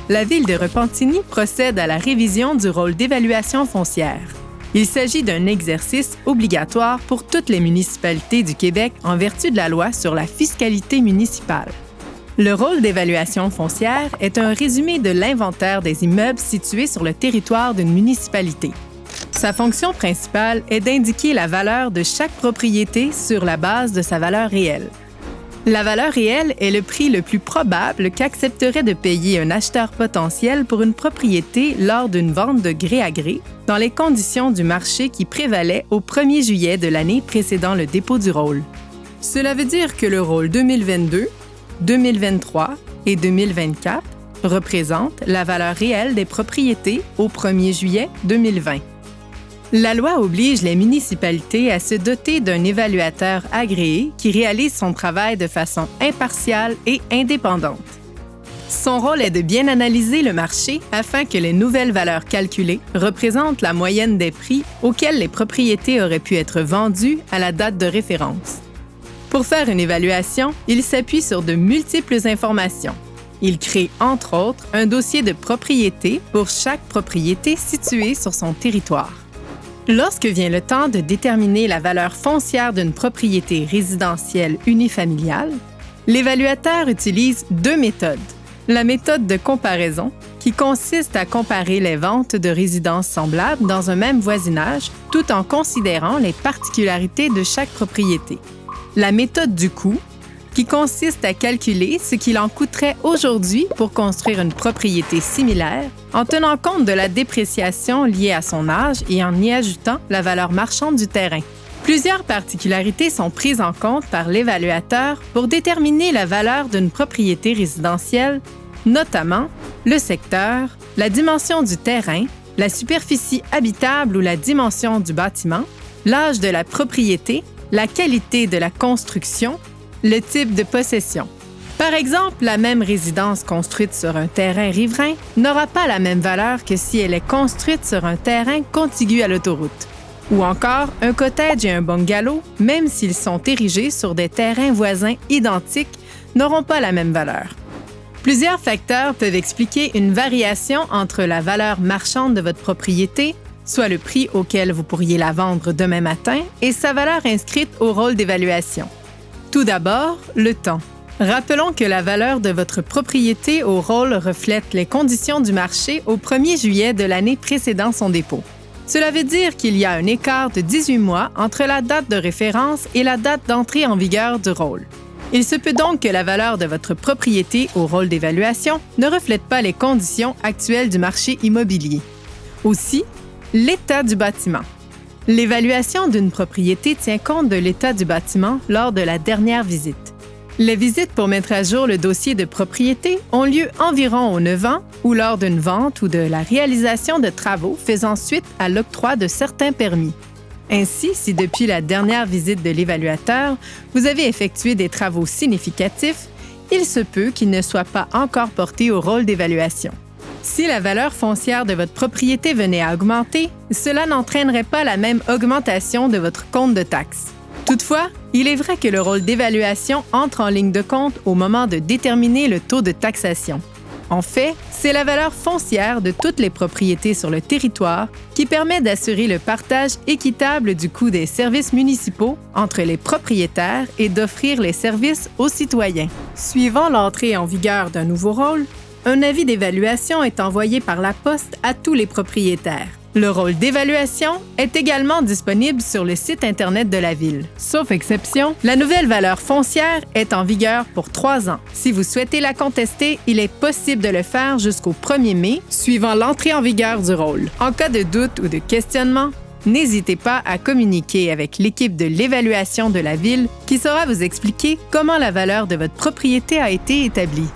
la Ville de Repentigny procède à la révision du rôle d'évaluation foncière. Il s'agit d'un exercice obligatoire pour toutes les municipalités du Québec en vertu de la loi sur la fiscalité municipale. Le rôle d'évaluation foncière est un résumé de l'inventaire des immeubles situés sur le territoire d'une municipalité. Sa fonction principale est d'indiquer la valeur de chaque propriété sur la base de sa valeur réelle. La valeur réelle est le prix le plus probable qu'accepterait de payer un acheteur potentiel pour une propriété lors d'une vente de gré à gré, dans les conditions du marché qui prévalaient au 1er juillet de l'année précédant le dépôt du rôle. Cela veut dire que le rôle 2022, 2023 et 2024 représente la valeur réelle des propriétés au 1er juillet 2020. La loi oblige les municipalités à se doter d'un évaluateur agréé qui réalise son travail de façon impartiale et indépendante. Son rôle est de bien analyser le marché afin que les nouvelles valeurs calculées représentent la moyenne des prix auxquels les propriétés auraient pu être vendues à la date de référence. Pour faire une évaluation, il s'appuie sur de multiples informations. Il crée, entre autres, un dossier de propriété pour chaque propriété située sur son territoire. Lorsque vient le temps de déterminer la valeur foncière d'une propriété résidentielle unifamiliale, l'évaluateur utilise deux méthodes. La méthode de comparaison, qui consiste à comparer les ventes de résidences semblables dans un même voisinage tout en considérant les particularités de chaque propriété. La méthode du coût, qui consiste à calculer ce qu'il en coûterait aujourd'hui pour construire une propriété similaire en tenant compte de la dépréciation liée à son âge et en y ajoutant la valeur marchande du terrain. Plusieurs particularités sont prises en compte par l'évaluateur pour déterminer la valeur d'une propriété résidentielle, notamment le secteur, la dimension du terrain, la superficie habitable ou la dimension du bâtiment, l'âge de la propriété, la qualité de la construction, le type de possession. Par exemple, la même résidence construite sur un terrain riverain n'aura pas la même valeur que si elle est construite sur un terrain contigu à l'autoroute. Ou encore, un cottage et un bungalow, même s'ils sont érigés sur des terrains voisins identiques, n'auront pas la même valeur. Plusieurs facteurs peuvent expliquer une variation entre la valeur marchande de votre propriété, soit le prix auquel vous pourriez la vendre demain matin, et sa valeur inscrite au rôle d'évaluation. Tout d'abord, le temps. Rappelons que la valeur de votre propriété au rôle reflète les conditions du marché au 1er juillet de l'année précédant son dépôt. Cela veut dire qu'il y a un écart de 18 mois entre la date de référence et la date d'entrée en vigueur du rôle. Il se peut donc que la valeur de votre propriété au rôle d'évaluation ne reflète pas les conditions actuelles du marché immobilier. Aussi, l'état du bâtiment. L'évaluation d'une propriété tient compte de l'état du bâtiment lors de la dernière visite. Les visites pour mettre à jour le dossier de propriété ont lieu environ aux 9 ans ou lors d'une vente ou de la réalisation de travaux faisant suite à l'octroi de certains permis. Ainsi, si depuis la dernière visite de l'évaluateur, vous avez effectué des travaux significatifs, il se peut qu'il ne soit pas encore porté au rôle d'évaluation. Si la valeur foncière de votre propriété venait à augmenter, cela n'entraînerait pas la même augmentation de votre compte de taxes. Toutefois, il est vrai que le rôle d'évaluation entre en ligne de compte au moment de déterminer le taux de taxation. En fait, c'est la valeur foncière de toutes les propriétés sur le territoire qui permet d'assurer le partage équitable du coût des services municipaux entre les propriétaires et d'offrir les services aux citoyens. Suivant l'entrée en vigueur d'un nouveau rôle, un avis d'évaluation est envoyé par la poste à tous les propriétaires. Le rôle d'évaluation est également disponible sur le site Internet de la Ville. Sauf exception, la nouvelle valeur foncière est en vigueur pour 3 ans. Si vous souhaitez la contester, il est possible de le faire jusqu'au 1er mai, suivant l'entrée en vigueur du rôle. En cas de doute ou de questionnement, n'hésitez pas à communiquer avec l'équipe de l'évaluation de la Ville qui saura vous expliquer comment la valeur de votre propriété a été établie.